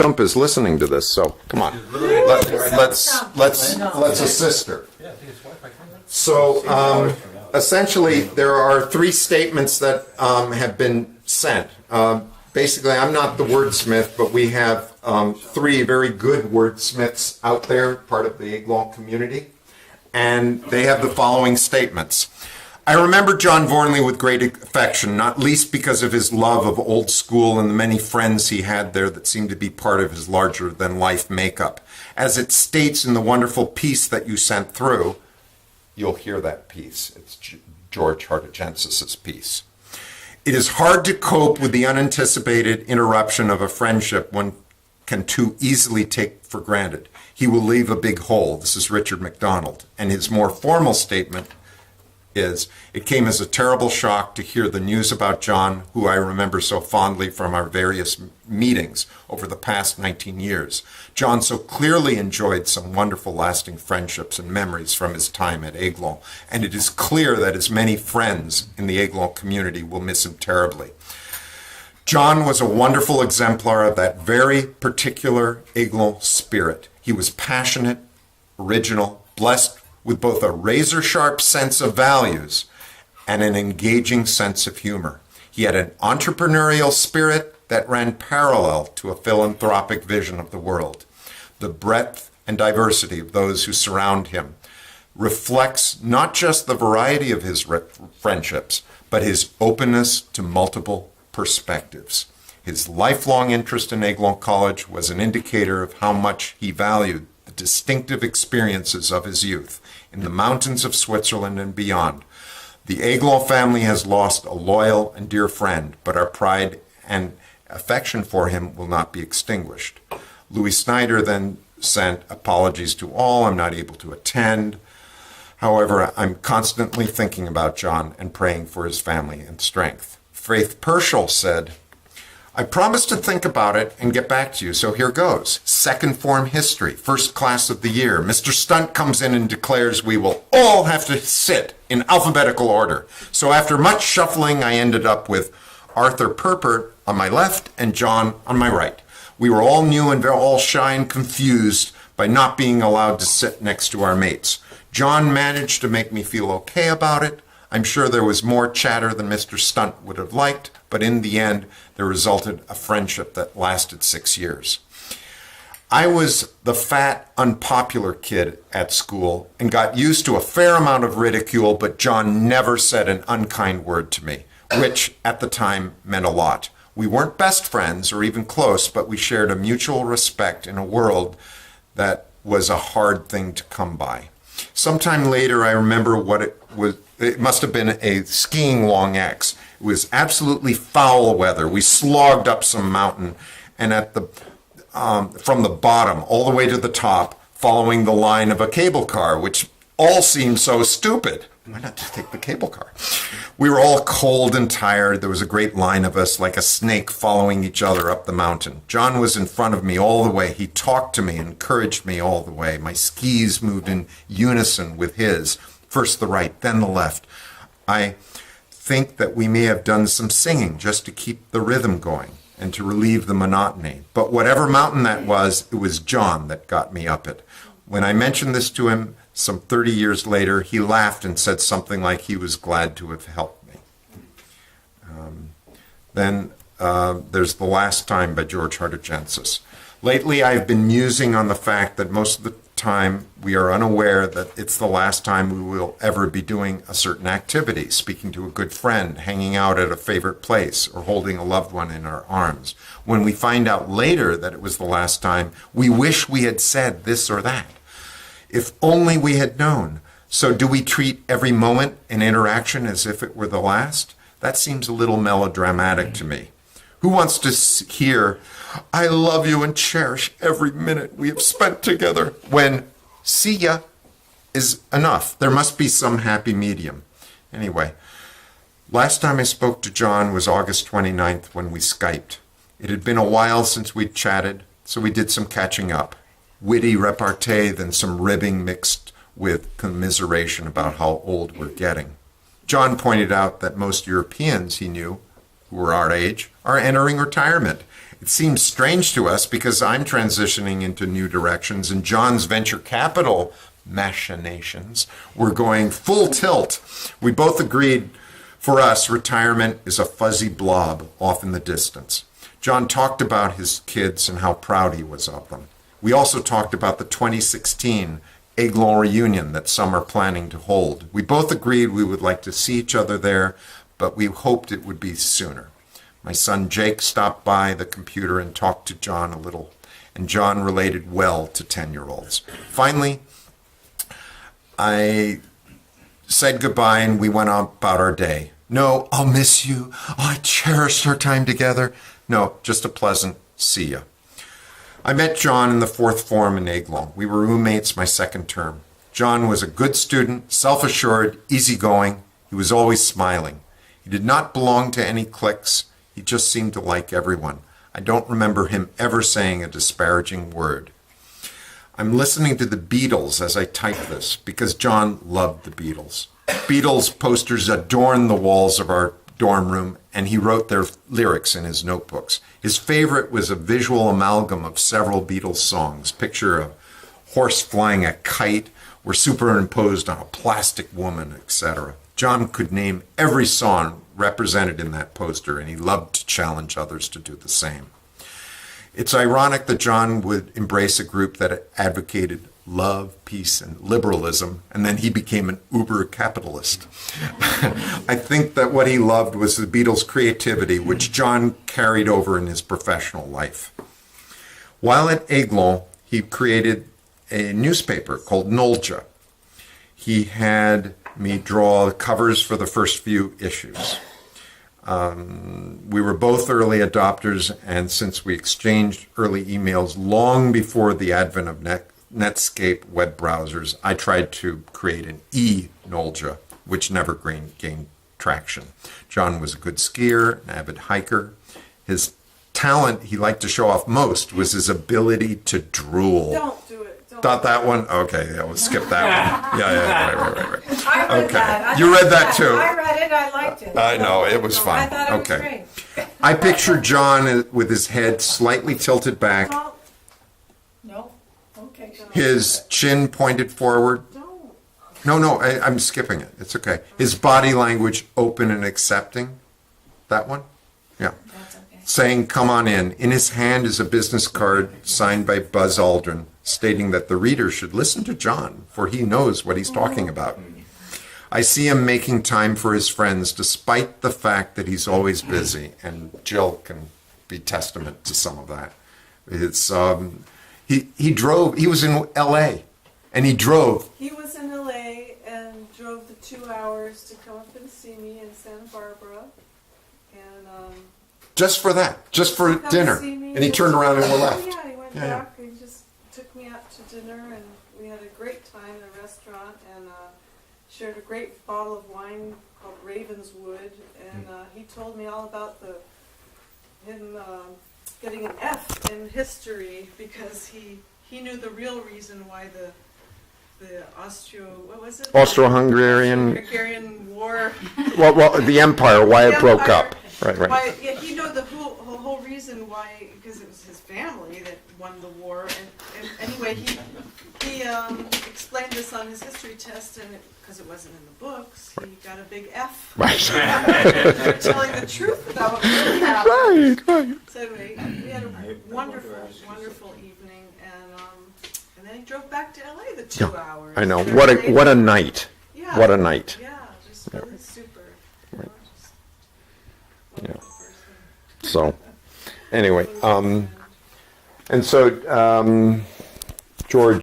Stump is listening to this, so come on. Let's assist her. So essentially, there are three statements that have been sent. Basically, I'm not the wordsmith, but we have three very good wordsmiths out there, part of the Eglon community, and they have the following statements. I remember John Vornle with great affection, not least because of his love of old school and the many friends he had there that seemed to be part of his larger-than-life makeup. As it states in the wonderful piece that you sent through, you'll hear that piece. It's George Hartogensis' piece. It is hard to cope with the unanticipated interruption of a friendship one can too easily take for granted. He will leave a big hole. This is Richard McDonald. And his more formal statement is, it came as a terrible shock to hear the news about John, who I remember so fondly from our various meetings over the past 19 years. John so clearly enjoyed some wonderful lasting friendships and memories from his time at Eglon, and it is clear that his many friends in the Eglon community will miss him terribly. John was a wonderful exemplar of that very particular Eglon spirit. He was passionate, original, blessed with both a razor-sharp sense of values and an engaging sense of humor. He had an entrepreneurial spirit that ran parallel to a philanthropic vision of the world. The breadth and diversity of those who surround him reflects not just the variety of his friendships, but his openness to multiple perspectives. His lifelong interest in Eglon College was an indicator of how much he valued the distinctive experiences of his youth in the mountains of Switzerland and beyond. The Eglon family has lost a loyal and dear friend, but our pride and affection for him will not be extinguished. Louis Snyder then sent apologies to all. I'm not able to attend. However, I'm constantly thinking about John and praying for his family and strength. Faith Pershall said, I promised to think about it and get back to you, so here goes. Second form history, first class of the year. Mr. Stunt comes in and declares we will all have to sit in alphabetical order. So after much shuffling, I ended up with Arthur Purport on my left and John on my right. We were all new and all shy and confused by not being allowed to sit next to our mates. John managed to make me feel okay about it. I'm sure there was more chatter than Mr. Stunt would have liked, but in the end, there resulted a friendship that lasted 6 years. I was the fat, unpopular kid at school and got used to a fair amount of ridicule, but John never said an unkind word to me, which at the time meant a lot. We weren't best friends or even close, but we shared a mutual respect in a world that was a hard thing to come by. Sometime later, I remember what it was. It must have been a skiing long X. It was absolutely foul weather. We slogged up some mountain, and from the bottom all the way to the top, following the line of a cable car, which all seemed so stupid. Why not just take the cable car? We were all cold and tired. There was a great line of us, like a snake following each other up the mountain. John was in front of me all the way. He talked to me, encouraged me all the way. My skis moved in unison with his. First the right, then the left. I think that we may have done some singing just to keep the rhythm going and to relieve the monotony. But whatever mountain that was, it was John that got me up it. When I mentioned this to him some 30 years later, he laughed and said something like he was glad to have helped me. Then there's The Last Time by George Hartogensis. Lately, I've been musing on the fact that most of the time we are unaware that it's the last time we will ever be doing a certain activity, speaking to a good friend, hanging out at a favorite place, or holding a loved one in our arms. When we find out later that it was the last time, we wish we had said this or that. If only we had known. So do we treat every moment and interaction as if it were the last? That seems a little melodramatic to me. Who wants to hear, I love you and cherish every minute we have spent together, when see ya is enough? There must be some happy medium. Anyway, last time I spoke to John was August 29th when we Skyped. It had been a while since we'd chatted, so we did some catching up. Witty repartee, then some ribbing mixed with commiseration about how old we're getting. John pointed out that most Europeans he knew, who were our age, are entering retirement, It seems strange to us because I'm transitioning into new directions and John's venture capital machinations were going full tilt. We both agreed for us, retirement is a fuzzy blob off in the distance. John talked about his kids and how proud he was of them. We also talked about the 2016 Aiglon reunion that some are planning to hold. We both agreed we would like to see each other there, but we hoped it would be sooner. My son Jake stopped by the computer and talked to John a little, and John related well to 10-year-olds. Finally, I said goodbye and we went on about our day. No, I'll miss you. Oh, I cherished our time together. No, just a pleasant see ya. I met John in the fourth form in Aiglon. We were roommates my second term. John was a good student, self-assured, easygoing. He was always smiling. He did not belong to any cliques. He just seemed to like everyone. I don't remember him ever saying a disparaging word. I'm listening to the Beatles as I type this because John loved the Beatles. Beatles posters adorned the walls of our dorm room, and he wrote their lyrics in his notebooks. His favorite was a visual amalgam of several Beatles songs. Picture a horse flying a kite were superimposed on a plastic woman, etc. John could name every song represented in that poster, and he loved to challenge others to do the same. It's ironic that John would embrace a group that advocated love, peace, and liberalism, and then he became an uber capitalist. I think that what he loved was the Beatles' creativity, which John carried over in his professional life. While at Aiglon, he created a newspaper called Nolja. He had me draw the covers for the first few issues. We were both early adopters, and since we exchanged early emails long before the advent of Netscape web browsers, I tried to create an e-Nolja, which never gained traction. John was a good skier, an avid hiker. His talent he liked to show off most was his ability to drool. Don't do it. Don't. Thought that one? Okay, yeah, we'll skip that one. Yeah, right. I read Okay. that. You read that too? I read it. I liked it. I know, it was fun. I thought it was Okay. great. I picture John with his head slightly tilted back, Well, no. Okay. his chin pointed forward. Don't. No, I'm skipping it. It's okay. His body language open and accepting. That one? Yeah. That's okay. Saying, come on in. In his hand is a business card signed by Buzz Aldrin, stating that the reader should listen to John, for he knows what he's talking about. I see him making time for his friends, despite the fact that he's always busy, and Jill can be testament to some of that. It's he drove. He was in L.A. and he drove. He was in LA and drove the 2 hours to come up and see me in Santa Barbara, and Just for that, just for come dinner. see me. And he turned around and we Oh, left. yeah, he went Yeah, yeah. back. He just took me out to dinner, and we had a great time in a restaurant, and shared a great bottle of wine called Ravenswood, and he told me all about him getting an F in history because he knew the real reason why the Austro-Hungarian. Hungarian War. Well, the empire. Why it broke Empire. up. Right. Why, yeah, he knew the whole reason why, because it was his family that won the war. And anyway, he explained this on his history test, and because it wasn't in the books, he got a big F. Right. For telling the truth about what really happened. Right. So anyway, we had a wonderful evening, and then he drove back to LA the 2 hours. I know. What a night. Yeah. What a night. Yeah, just really super. Right. Just Yeah. wonderful person. So, anyway, and so George.